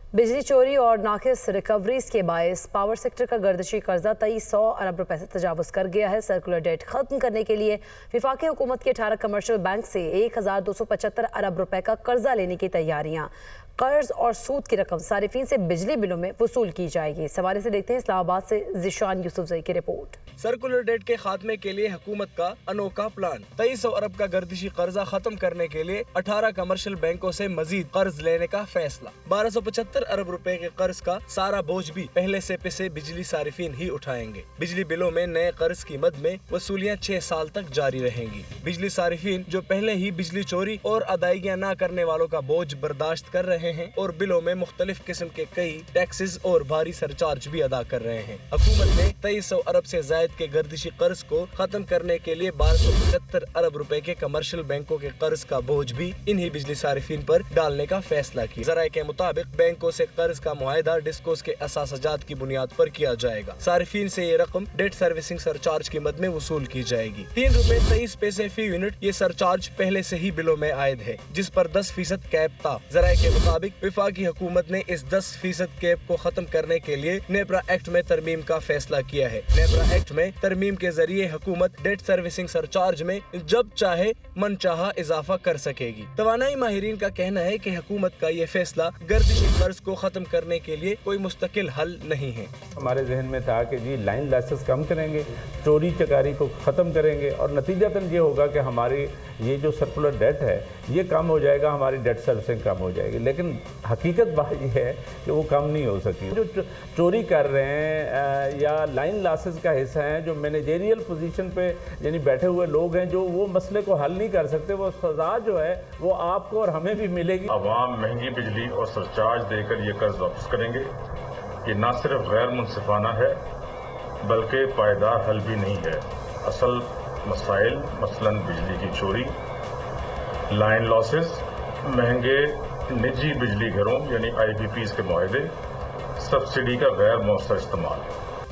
बिजली चोरी और नाकिस रिकवरीज के बायस पावर सेक्टर का गर्दिशी कर्जा 2300 अरब रुपए से तजावुज कर गया है। सर्कुलर डेट खत्म करने के लिए वफाकी हुकूमत के 18 कमर्शियल बैंक से 1275 अरब रुपए का कर्जा लेने की तैयारियां। कर्ज और सूद की रकम सारिफिन से बिजली बिलों में वसूल की जाएगी। इस हवाले से देखते हैं इस्लामाबाद से ज़ीशान यूसुफजई की रिपोर्ट। सर्कुलर डेट के खात्मे के लिए हुकूमत का अनोखा प्लान। 2300 अरब का गर्दिशी कर्जा खत्म करने के लिए 18 कमर्शियल बैंकों से मजीद कर्ज लेने का फैसला। 1275 अरब रुपए के कर्ज का सारा बोझ भी पहले से पिसे बिजली सारिफिन ही उठाएंगे। बिजली बिलों में नए कर्ज की मद में वसूलियाँ 6 साल तक जारी रहेंगी। बिजली सारिफिन जो पहले ही बिजली चोरी और अदायगियाँ न करने वालों का बोझ बर्दाश्त कर रहे हैं और बिलों में मुख्तलिफ किस्म के कई टैक्सेस और भारी सरचार्ज भी अदा कर रहे हैं। हुकूमत ने 2300 अरब से जायद के गर्दिशी कर्ज को खत्म करने के लिए 1275 अरब रुपए के कमर्शियल बैंकों के कर्ज का बोझ भी इन्हीं बिजली सारिफिन पर डालने का फैसला किया। जराये के मुताबिक बैंकों से कर्ज का मुआहदा डिस्कोस के असासजात की बुनियाद पर किया जाएगा। सारिफिन से ये रकम डेट सर्विसिंग सरचार्ज की मद में वसूल की जाएगी। 3 रुपए 23 पैसे फी यूनिट ये सरचार्ज पहले से ही बिलों में आयद है, जिस पर 10% कैप था। जराये के मुताबिक वफाकी हुकूमत ने इस 10% कैप को खत्म करने के लिए नेपरा एक्ट में तरमीम का फैसला किया है। नेपरा एक्ट में तरमीम के जरिए हुकूमत डेट सर्विसिंग सरचार्ज में जब चाहे मनचाहा इजाफा कर सकेगी। तवानाई माहिरीन का कहना है कि हुकूमत का ये फैसला गर्दिशी कर्ज को खत्म करने के लिए कोई मुस्तकिल हल नहीं है। हमारे जहन में था कि जी लाइन लॉसेस कम करेंगे, चोरी चकारी को ख़त्म करेंगे और नतीजतन ये होगा कि हमारी ये जो सर्कुलर डेट है ये कम हो जाएगा, हमारी डेट सर्विसिंग कम हो जाएगी। लेकिन हकीकत बात ये है कि वो कम नहीं हो सकी। जो चोरी कर रहे हैं या लाइन लॉसेस का हिस्सा हैं, जो मैनेजेरियल पोजीशन पे यानी बैठे हुए लोग हैं, जो वो मसले को हल नहीं कर सकते, वो सज़ा जो है वो आपको और हमें भी मिलेगी। अवाम महंगी बिजली और सरचार्ज देकर ये कर्ज वापस करेंगे। ये न सिर्फ गैर मुनसिफाना है बल्कि पायदार हल भी नहीं है। असल मसाइल मसलन बिजली की चोरी, लाइन लॉसेस, महंगे निजी बिजली घरों यानी IPPs के मुआहदे, सब्सिडी का गैर मौसर इस्तेमाल।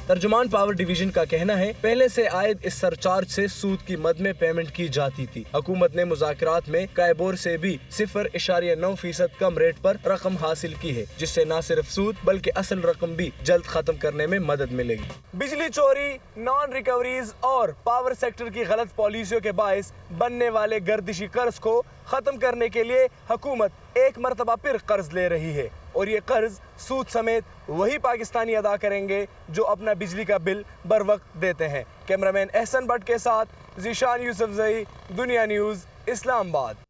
तर्जुमान पावर डिवीजन का कहना है पहले से आयद इस सरचार्ज से सूद की मद में पेमेंट की जाती थी। हुकूमत ने मुज़ाकरात में कायबोर से भी 0.9% कम रेट पर रकम हासिल की है, जिससे न सिर्फ सूद बल्कि असल रकम भी जल्द खत्म करने में मदद मिलेगी। बिजली चोरी, नॉन रिकवरीज और पावर सेक्टर की गलत पॉलिसियों के बायस बनने वाले गर्दिशी कर्ज को खत्म करने के लिए हुकूमत एक मरतबा फिर कर्ज ले रही है और ये कर्ज सूद समेत वही पाकिस्तानी अदा करेंगे जो अपना बिजली का बिल बर वक्त देते हैं। कैमरामैन एहसन भट्ट के साथ ज़ीशान यूसुफजई, दुनिया न्यूज़, इस्लामाबाद।